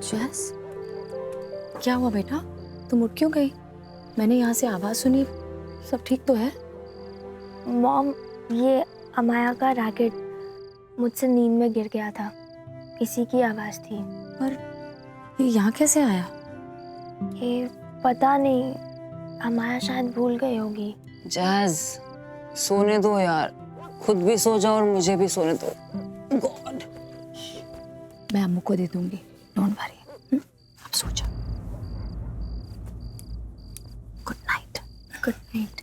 जैस, क्या हुआ बेटा? तुम उठ क्यों गई? मैंने यहाँ से आवाज सुनी, सब ठीक तो है? मॉम, ये अमाया का रैकेट मुझसे नींद में गिर गया था, इसी की आवाज थी। पर ये यहाँ कैसे आया? ये पता नहीं, अमाया शायद भूल गई होगी। जैज, सोने दो यार, खुद भी सो जाओ और मुझे भी सोने दो। गॉड, मैं अम्मू को दे दूंगी, डोंट वरी। अब सो जा। Good night. Good night.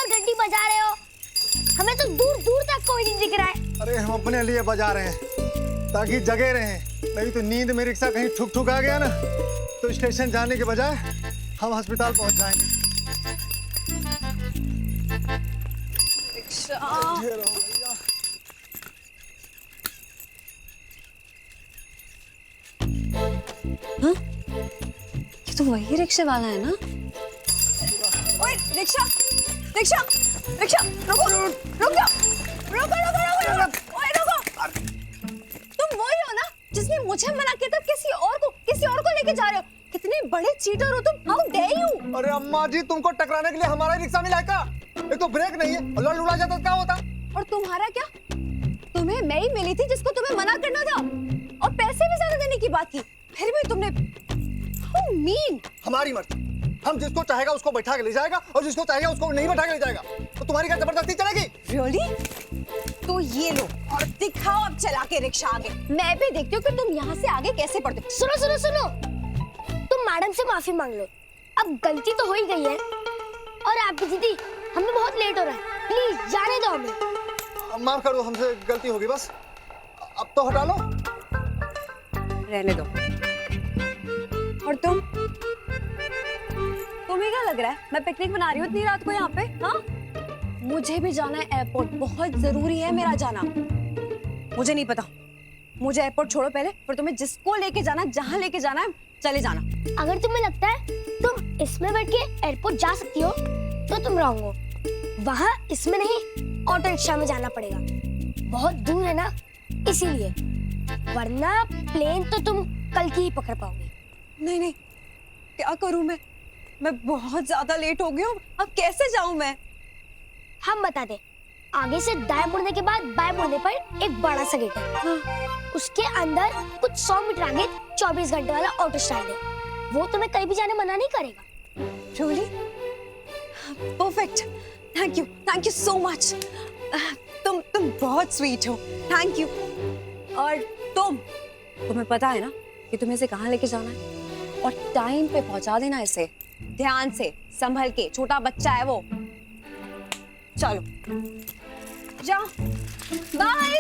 घंटी बजा रहे हो? हमें तो दूर दूर तक कोई नहीं दिख रहा है। अरे हम अपने लिए बजा रहे हैं ताकि जगे रहें, नहीं तो नींद में रिक्शा कहीं ठुक ठुक आ गया ना तो स्टेशन जाने के बजाय हम अस्पताल पहुंच जाएंगे। रिक्शा। हाँ? ये तो वही रिक्शे वाला है ना? ओए रिक्शा, रिक्शा, रिक्शा, रुको, रुक जाओ, रुको, रुको, रुको, रुको, ओए रुको। तुम वही हो ना जिसने मुझे मना किया था किसी और को लेके जा रहे हो? कितने बड़े चीटर हो तुम, हाउ डेयर यू। अरे अम्मा जी, तुमको टकराने के लिए हमारा रिक्शा मिला है क्या? एक तो ब्रेक नहीं है, लड़ उड़ा जाता तो क्या होता? और तुम्हारा क्या? तुम्हें मैं ही मिली थी जिसको तुम्हें मना करना था और पैसे भी ज्यादा देने की बात की, फिर भी तुमने। How mean. हमारी मर्जी, हम जिसको चाहेगा उसको बैठा के ले जाएगा और जिसको चाहेगा उसको नहीं बैठा के ले जाएगा। तो तुम्हारी क्या जबरदस्ती चलेगी? Really? तो ये लो और दिखाओ अब चला के रिक्शा आगे। मैं भी देखती हूँ कि तुम यहाँ से आगे कैसे बढ़ते हो। सुनो सुनो सुनो, तुम मैडम से माफी मांग लो, अब गलती तो हो ही गई है। और आपकी दीदी, हमें बहुत लेट हो रहा है, प्लीज जाने दो हमें। माफ कर दो, हमसे गलती होगी बस, अब तो हटा लो। रहने दो। और तुम्हें क्या लग रहा है मैं पिकनिक बना रही हूँ इतनी रात को यहाँ पे? हाँ, मुझे भी जाना है एयरपोर्ट, बहुत जरूरी है मेरा जाना। मुझे नहीं पता, मुझे एयरपोर्ट छोड़ो पहले, पर तुम्हें जिसको लेके जाना, जहाँ लेके जाना है चले जाना। अगर तुम्हें लगता है तुम इसमें बैठ के एयरपोर्ट जा सकती हो तो तुम रॉन्ग हो। वहाँ इसमें नहीं, ऑटो रिक्शा में जाना पड़ेगा, बहुत दूर है ना इसीलिए, वरना प्लेन तो तुम कल की ही पकड़ पाओगे। नहीं नहीं, क्या करूँ मैं बहुत ज्यादा लेट हो गई हूँ, अब कैसे जाऊँ मैं? हम बता दे, आगे से दाएं मुड़ने के बाद बाएं मुड़ने पर एक बड़ा सा गेट है। हाँ। उसके अंदर कुछ 100 मीटर आगे 24 घंटे वाला ऑटो स्टैंड है, वो तुम्हें कहीं भी जाने मना नहीं करेगा। Truly? Perfect. Thank you so much. तुम बहुत स्वीट हो, थैंक यू। और तुम्हें पता है ना कि तुम्हें इसे कहाँ लेके जाना है, और टाइम पे पहुंचा देना इसे, ध्यान से संभल के, छोटा बच्चा है वो। चलो जाओ, बाय।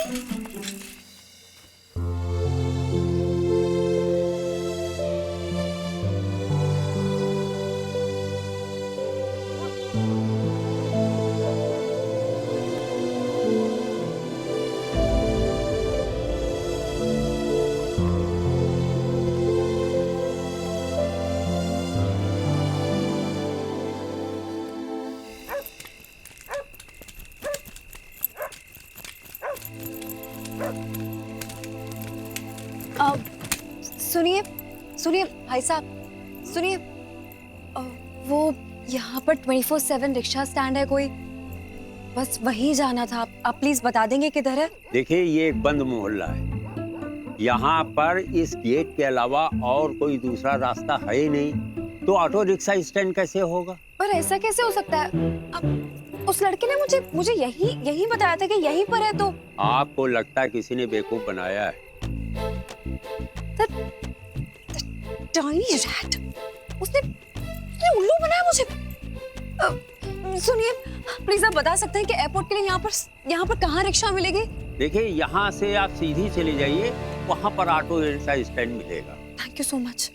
सुनिए भाई साहब, सुनिए, वो यहाँ पर 24/7 रिक्शा स्टैंड है कोई, बस वहीं जाना था। आप प्लीज बता देंगे किधर है? देखिए ये एक बंद मोहल्ला है, यहाँ पर इस गेट के अलावा और कोई दूसरा रास्ता है ही नहीं, तो ऑटो रिक्शा स्टैंड कैसे होगा? पर ऐसा कैसे हो सकता है? उस लड़के ने मुझे यही बताया था कि यहीं पर है। तो आपको लगता है किसी ने बेवकूफ बनाया है? Tiny rat, उसने उल्लू बनाया मुझे। सुनिए प्लीज, आप बता सकते हैं कि एयरपोर्ट के लिए यहाँ पर कहाँ रिक्शा मिलेगी? देखिए यहाँ से आप सीधी चले जाइए, वहाँ पर ऑटो रिक्शा स्टैंड मिलेगा। Thank you so much.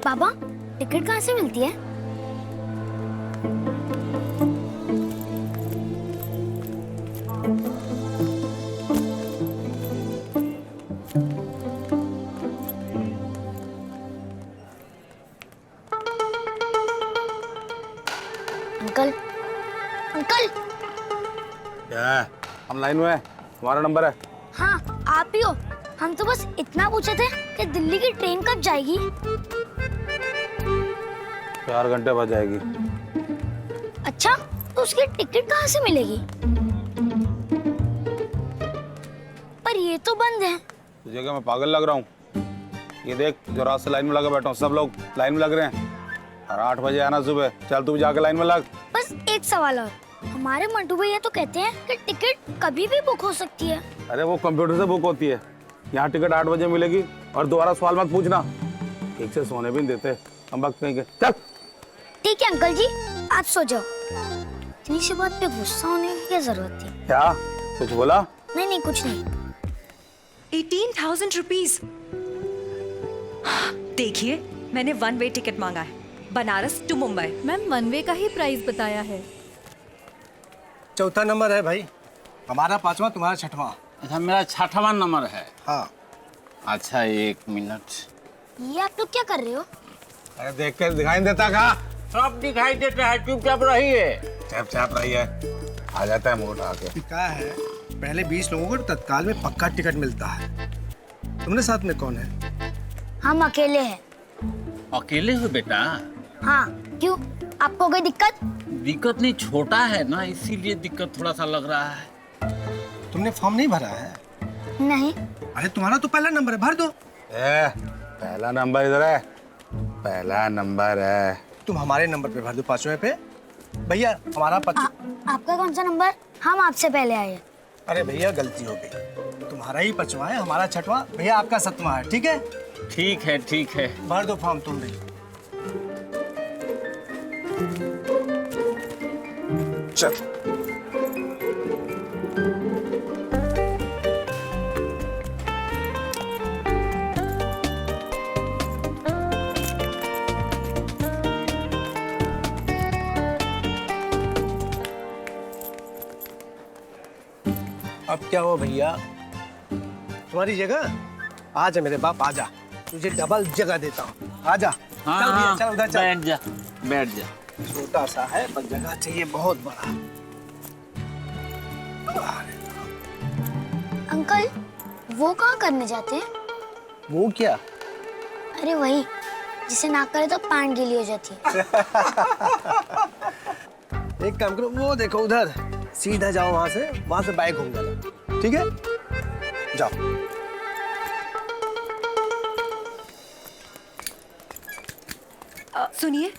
पापा, टिकट कहाँ से मिलती है? Uncle, uncle. क्या है? हम लाइन में हैं, हमारा नंबर है। हाँ, आप ही हो। हम तो बस इतना पूछे थे कि दिल्ली की ट्रेन कब जाएगी। 4 घंटे बाद जाएगी। अच्छा, तो उसकी टिकट कहाँ से मिलेगी? पर ये तो बंद है। तुझे क्या मैं पागल लग रहा हूँ? ये देख, जो रात से लाइन में लगा बैठा हूँ, सब लोग लाइन में लग रहे हैं। और 8 बजे आना सुबह। चल तू भी जाके लाइन में लग। बस एक सवाल और, हमारे मंटू भैया तो कहते हैं कि टिकट कभी भी बुक हो सकती है। अरे वो कंप्यूटर से बुक होती है, यहाँ टिकट 8 बजे मिलेगी। और दोबारा सवाल मत पूछना, ठीक से सोने भी नहीं देते हम वक्त कहीं के। चल ठीक है अंकल जी, आप सो जाओ। इतनी सी बात पे गुस्सा होने की क्या जरूरत थी? क्या कुछ बोला? नहीं कुछ नहीं। 18,000 रुपीज। देखिए मैंने 1 वे टिकट मांगा है, बनारस टू मुंबई। मैम 1 वे का ही प्राइस बताया है। चौथा नंबर है भाई, हमारा 5वां, तुम्हारा 6वां। अच्छा मेरा 6वां नंबर है। हाँ। अच्छा 1 मिनट। ये आप लोग क्या कर रहे हो? अरे देख कर दिखाई नहीं देता का? सब दिखाई देता है, चुपचाप रहिए। चैप रही है, आ जाता है मोटा आके। क्या है, पहले 20 लोगों को तत्काल में पक्का टिकट मिलता है। तुमने साथ में कौन है? हम अकेले हैं। अकेले हो बेटा? हाँ, क्यों? आपको कोई दिक्कत? दिक्कत नहीं, छोटा है ना इसीलिए दिक्कत थोड़ा सा लग रहा है। तुमने फॉर्म नहीं भरा है? नहीं। अरे तुम्हारा तो पहला नंबर है, भर दो। पहला नंबर इधर है, पहला नंबर है। तुम हमारे नंबर पे भर दो, 5वें पे। भैया हमारा आपका कौन सा नंबर? हम आपसे पहले आए। अरे भैया गलती हो गई, तुम्हारा ही 5वां है, हमारा 6वां। भैया आपका 7वां है, ठीक है? ठीक है। भर दो फॉर्म तुम भी। चल। अब क्या हुआ भैया? तुम्हारी जगह? आजा मेरे बाप, आजा, तुझे डबल जगह देता हूँ। आजा। चल भैया, चल उधर चल। बैठ जा। छोटा सा है पर जगह चाहिए बहुत बड़ा। अंकल, वो कहाँ करने जाते हैं? वो क्या? अरे वही जिसे ना करे तो पैंट गीली हो जाती है। एक काम करो, वो देखो उधर, सीधा जाओ वहां से बाइक घूम जाना, ठीक है? जाओ। सुनिए,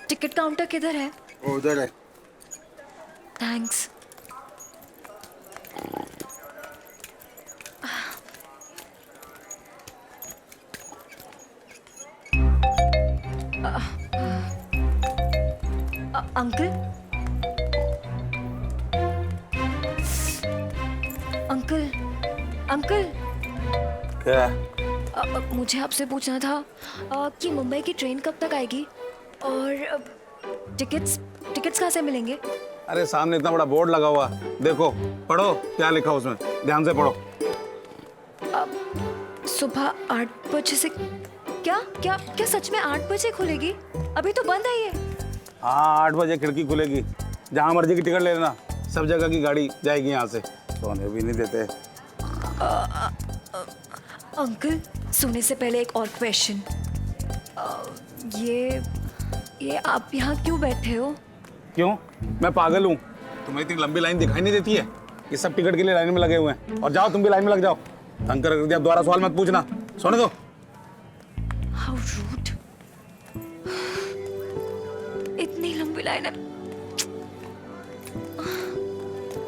टिकट काउंटर किधर है? वो उधर है। थैंक्स। Uncle, uncle, uncle. क्या? मुझे आपसे पूछना था कि मुंबई की ट्रेन कब तक आएगी और टिकट्स कहाँ से मिलेंगे? अरे सामने इतना बड़ा बोर्ड लगा हुआ, देखो, पढ़ो क्या लिखा उसमें, ध्यान से पढ़ो। सुबह 8 बजे से? क्या सच में 8 बजे खुलेगी? अभी तो बंद है ये। हाँ 8 बजे खिड़की खुलेगी, जहाँ मर्जी की टिकट ले लेना, सब जगह की गाड़ी जाएगी यहाँ से। सोने भी नहीं देते। अंकल, सोने से पहले एक और क्वेश्चन। ये आप यहाँ क्यों बैठे हो? क्यों? मैं पागल हूँ? तुम्हें इतनी लंबी लाइन दिखाई नहीं देती है? ये सब टिकट के लिए लाइन में लगे हुए हैं। और जाओ तुम भी लाइन में लग जाओ। तंग कर दिया, अब दोबारा सवाल मत पूछना। सोने दो। How rude. इतनी लंबी लाइन है।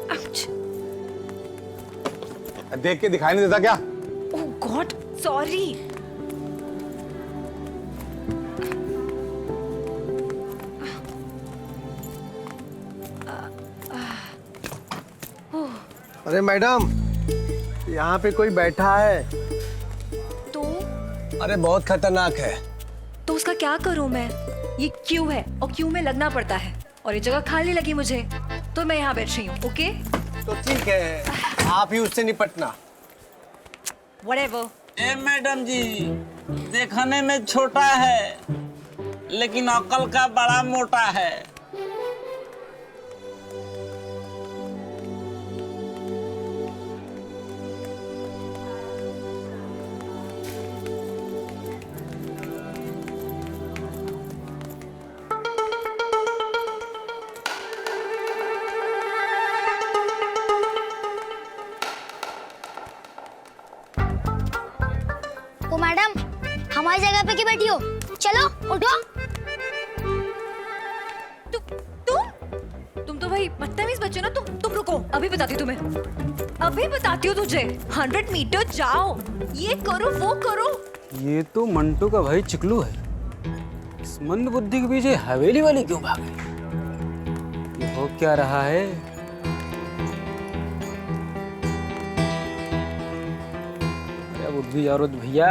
Ouch. देख के दिखाई नहीं देता क्या? Oh God, sorry. अरे मैडम, यहाँ पे कोई बैठा है। तो अरे बहुत खतरनाक है। तो उसका क्या करूं मैं? ये क्यों है और क्यों में लगना पड़ता है, और ये जगह खाली लगी मुझे, तो मैं यहाँ बैठ रही हूँ। ओके? तो ठीक है, आप ही उससे निपटना। Whatever. ए मैडम जी, देखने में छोटा है लेकिन अकल का बड़ा मोटा है। तो मैडम, हमारी जगह पे क्यों बैठी हो? चलो उठो। तुम तो भाई बदतमीज बच्चे ना। तुम रुको, अभी बताती हूँ तुम्हें। अभी बताती हूँ तुझे। 100 मीटर जाओ, ये करो वो करो। ये तो मंटू का भाई चिकलू है। इस मंद बुद्धि के पीछे हवेली वाली क्यों भाग रही? ये हो क्या रहा है? अरे बुद्धि औरत भैया।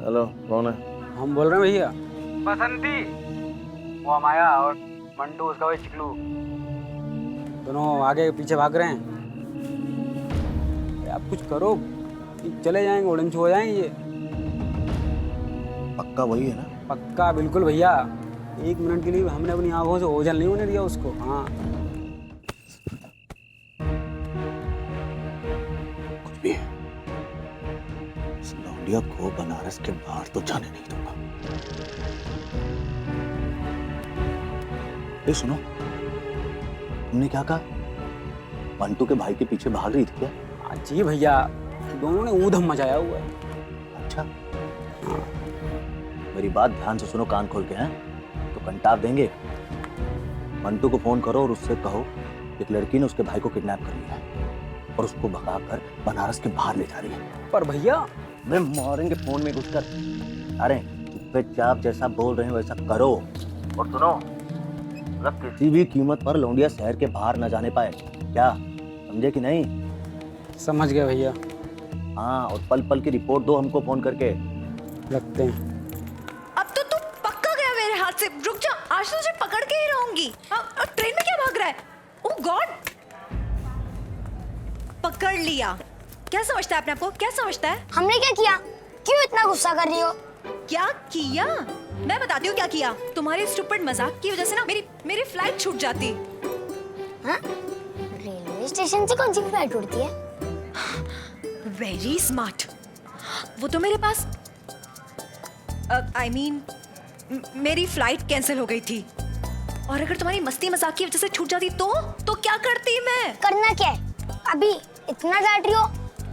हेलो, कौन है? हम बोल रहे हैं भैया। बसंती, वो माया और मंटू उसका भाई चिकलू, दोनों आगे पीछे भाग रहे हैं। आप कुछ करो, चले जाएंगे, उड़न छू हो जाएंगे ये। पक्का वही है ना? पक्का बिल्कुल भैया। 1 मिनट के लिए हमने अपनी आंखों से ओझल नहीं होने दिया उसको। हाँ, कुछ भी है, इस लौंडिया को बनारस के बाहर तो जाने नहीं दूंगा। ए सुनो, तुमने क्या कहा? मंटू के भाई के पीछे भाग रही थी क्या? जी भैया, दोनों ने ऊधम मचाया हुआ है। अच्छा, मेरी बात ध्यान से सुनो, कान खोल के। हैं तो कंटाप देंगे। मंटू को फोन करो और उससे कहो एक लड़की ने उसके भाई को किडनैप कर लिया है और उसको भगाकर बनारस के बाहर ले जा रही है। पर भैया, मैं मारेंगे फोन में घुसकर। अरे पे चाप जैसा बोल रहे हैं वैसा करो। और सुनो, मतलब किसी भी कीमत पर लौंडिया शहर के बाहर न जाने पाए। क्या समझे कि नहीं? समझ गए भैया। हाँ, और पल पल की रिपोर्ट दो हमको फोन करके। रखते हैं। अब तो तू पक्का गया मेरे हाथ से। रुक जा, आज तो तुझे पकड़ के ही रहूंगी। और ट्रेन में क्या भाग रहा है? ओह गॉड, पकड़ लिया। क्या समझता है अपने आप को? क्या समझता है? हमने क्या किया? क्यों इतना गुस्सा कर रही हो? क्या किया? मैं बताती हूँ क्या किया। तुम्हारे स्टूपिड मजाक की वजह से ना मेरी फ्लाइट छूट जाती। हाँ? रेलवे स्टेशन से कौन सी फ्लाइट उड़ती है? Very smart. वो तो मेरे पास मेरी फ्लाइट कैंसिल हो गई थी, और अगर तुम्हारी मस्ती मजाक की वजह से छूट जाती तो क्या करती मैं? करना क्या है? अभी इतना डांट रही हो,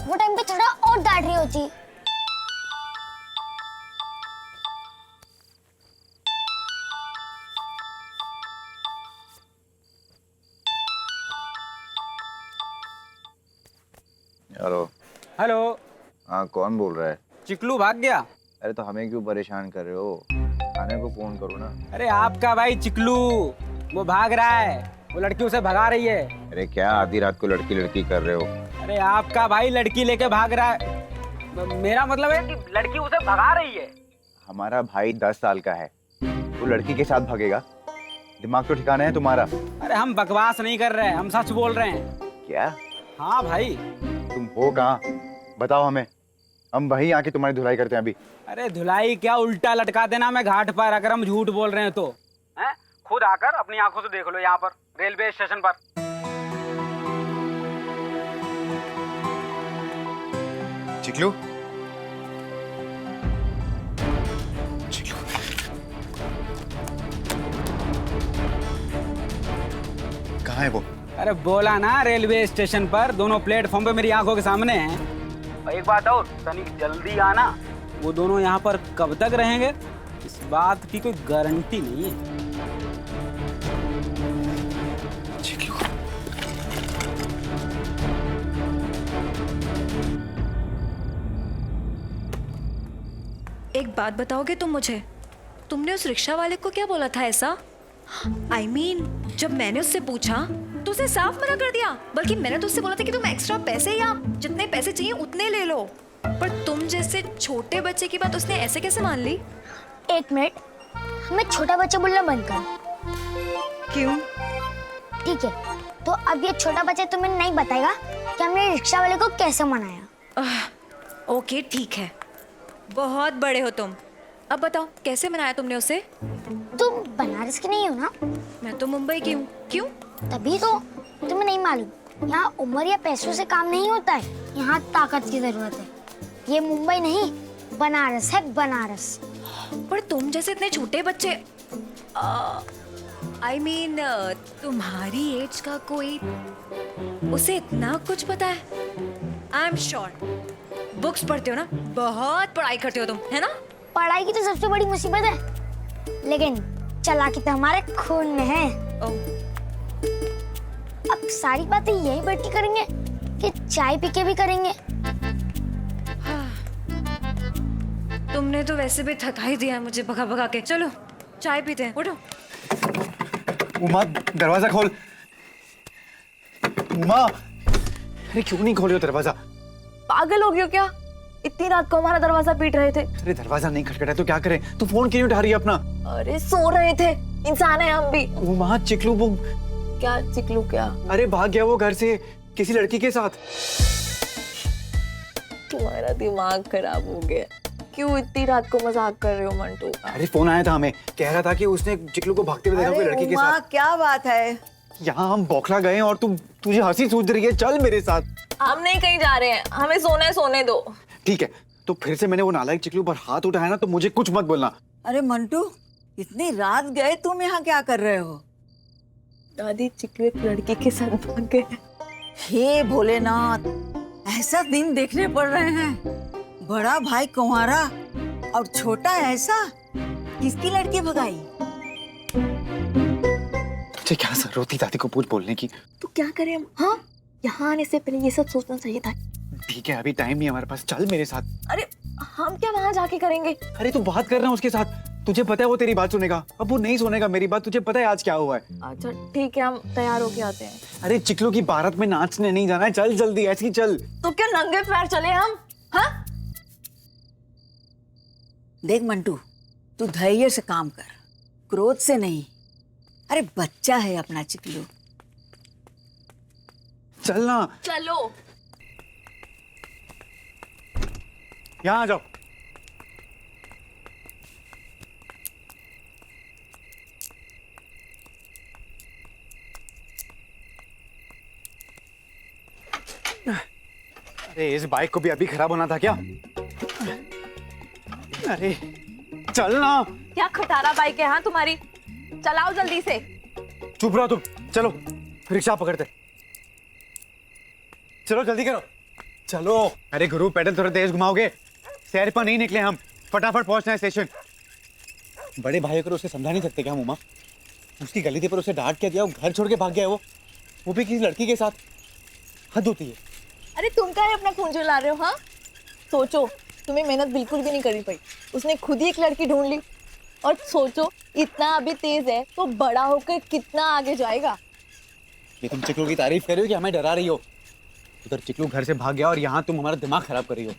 वो टाइम पे थोड़ा और डांट रही होती। हेलो। हेलो। हाँ, कौन बोल रहा है? चिकलू भाग गया। अरे तो हमें क्यों परेशान कर रहे हो? थाने को फोन करो ना। अरे आपका भाई चिकलू, वो भाग रहा है। वो लड़की उसे भगा रही है। अरे क्या आधी रात को लड़की लड़की कर रहे हो? अरे आपका भाई लड़की लेके भाग रहा है। मेरा मतलब है कि लड़की उसे भगा रही है। हमारा भाई 10 साल का है, वो लड़की के साथ भागेगा? दिमाग तो ठिकाना है तुम्हारा? अरे हम बकवास नहीं कर रहे हैं, हम सच बोल रहे हैं। क्या? हाँ भाई। तुम हो कहाँ? बताओ हमें, हम वहीं आके तुम्हारी धुलाई करते हैं अभी। अरे धुलाई क्या, उल्टा लटका देना मैं घाट पर, अगर हम झूठ बोल रहे हैं तो। हैं? खुद आकर अपनी आंखों से देख लो, यहाँ पर रेलवे स्टेशन पर। चिकलू, चिकलू, कहाँ है वो? अरे बोला ना, रेलवे स्टेशन पर दोनों प्लेटफॉर्म पे मेरी आंखों के सामने हैं। और एक बात और, तनिक जल्दी आना। वो दोनों यहाँ पर कब तक रहेंगे इस बात की कोई गारंटी नहीं है। चिकलू, एक बात बताओगे तुम मुझे, तुमने उस रिक्शा वाले को क्या बोला था ऐसा? I mean, जब मैंने उससे पूछा तो उसने साफ मना कर दिया। बल्कि मैंने तो उससे बोला था कि तुम एक्स्ट्रा पैसे या जितने पैसे चाहिए उतने ले लो। पर तुम जैसे छोटे बच्चे की बात उसने ऐसे कैसे मान ली? एक मिनट, हमें छोटा बच्चा बोलना बंद कर। क्यों? ठीक है, तो अब ये छोटा बच्चा तुम्हें नहीं बताएगा कि हमने रिक्शा वाले को कैसे मनाया। ओके ठीक है, बहुत बड़े हो तुम। अब बताओ कैसे मनाया तुमने उसे? तुम बनारस की नहीं हो ना? मैं तो मुंबई की हूँ। क्यों? तभी तो तुम्हें नहीं मालूम, यहाँ उम्र या पैसों से काम नहीं होता है, यहाँ ताकत की जरूरत है। ये मुंबई नहीं, बनारस है, बनारस। पर तुम जैसे इतने छोटे बच्चे, I mean, तुम्हारी एज का कोई उसे इतना कुछ पता है? आई एम श्योर बुक्स पढ़ते हो ना, बहुत पढ़ाई करते हो तुम, है ना? पढ़ाई की तो सबसे बड़ी मुसीबत है, लेकिन चालाकी तो हमारे खून में है। अब सारी बातें यही बैठ के करेंगे कि चाय पी के भी करेंगे? तुमने तो वैसे भी थका ही दिया है मुझे भगा भगा के। चलो चाय पीते हैं, उठो। उमा, दरवाजा खोल। उमा, अरे क्यों नहीं खोल रही हो दरवाजा? पागल हो गए हो क्या? इतनी रात को हमारा दरवाजा पीट रहे थे। अरे दरवाजा नहीं खटखटा तो क्या करें? तू फोन क्यों नहीं उठा रही है अपना? अरे सो रहे थे, इंसान है हम भी। उमा, चिकलू वो क्या चिकलू क्या? अरे भाग गया वो घर से किसी लड़की के साथ। तुम्हारा दिमाग खराब हो गया, क्यों इतनी रात को मजाक कर रहे हो मंटू? अरे फोन आया था हमें, कह रहा था कि उसने चिकलू को भागते हुए देखा कोई लड़की के साथ। क्या बात है? यहाँ हम बौखला गए और तुझे हंसी सूझ रही है। चल मेरे साथ। हम नहीं कहीं जा रहे हैं, हमें सोना है, सोने दो। ठीक है, तो फिर से मैंने वो नालायक चिकलू पर हाथ उठाया ना तो मुझे कुछ मत बोलना। अरे मंटू, इतनी रात गए, तुम यहाँ क्या कर रहे हो? दादी, चिकलू एक लड़की के साथ भाग गए। हे भोलेनाथ, ऐसा दिन देखने पड़ रहे हैं। बड़ा भाई कुंवारा और छोटा ऐसा, किसकी लड़की भगाई? तुझे क्या जरूरत थी दादी को पूछ बोलने की? तो क्या करें हम? हाँ, यहाँ आने से पहले ये सब सोचना चाहिए था। ठीक है, अभी टाइम नहीं हमारे पास, चल मेरे साथ। अरे हम क्या वहाँ जाके करेंगे? अरे तू बात कर रहा है उसके साथ, तुझे पता है वो तेरी बात सुनेगा। अब वो नहीं सुनेगा मेरी बात, तुझे पता है आज क्या हुआ है। अच्छा ठीक है, हम तैयार होके आते हैं। अरे चिकलू की बारात में नाचने नहीं जाना है, चल जल्दी, ऐसी चल। तो क्या नंगे पैर चले हम? हाँ? देख मंटू, तू धैर्य से काम कर, क्रोध से नहीं। अरे बच्चा है अपना चिकलू। चल ना। चलो। यहाँ आ जाओ। अरे इस बाइक को भी अभी खराब होना था क्या? अरे चल ना। क्या खटारा बाइक है हाँ तुम्हारी? चलाओ जल्दी से। चुप रहो तुम, चलो रिक्शा पकड़ते। चलो जल्दी करो, चलो। अरे गुरु, पैडल थोड़ा तेज घुमाओगे? सैर पर नहीं निकले हम, फटाफट पहुंचना है स्टेशन। बड़े भाई को उसे समझा नहीं सकते क्या हम? उमा, उसकी गली थी पर उसे डांट क्या दिया, वो घर छोड़ के भाग गया। वो भी किसी लड़की के साथ, हद होती है। अरे तुम क्या अपना खून चला रहे हो? हाँ सोचो, तुम्हें मेहनत बिल्कुल भी नहीं करनी पड़ी, उसने खुद ही एक लड़की ढूंढ ली। और सोचो, इतना अभी तेज है तो बड़ा होकर कितना आगे जाएगा। ये तुम चिकलू की तारीफ कर रही हो कि हमें डरा रही हो? उधर चिकलू घर से भाग गया और यहाँ तुम हमारा दिमाग खराब कर रही हो।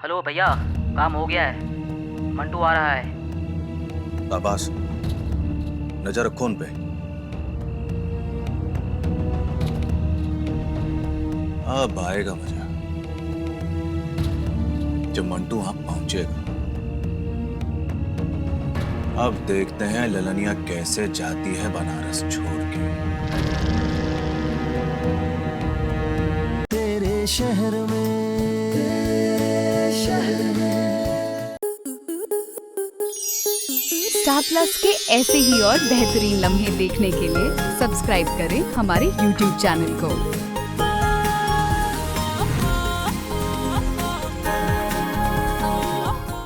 हेलो भैया, काम हो गया है, मंटू आ रहा है। अब्बास, नजर रखो उन पे। अब आएगा मजा जब मंटू वहां पहुंचेगा। अब देखते हैं ललनिया कैसे जाती है बनारस छोड़ के। तेरे शहर में स्टार प्लस के ऐसे ही और बेहतरीन लम्हे देखने के लिए सब्सक्राइब करें हमारे YouTube चैनल को।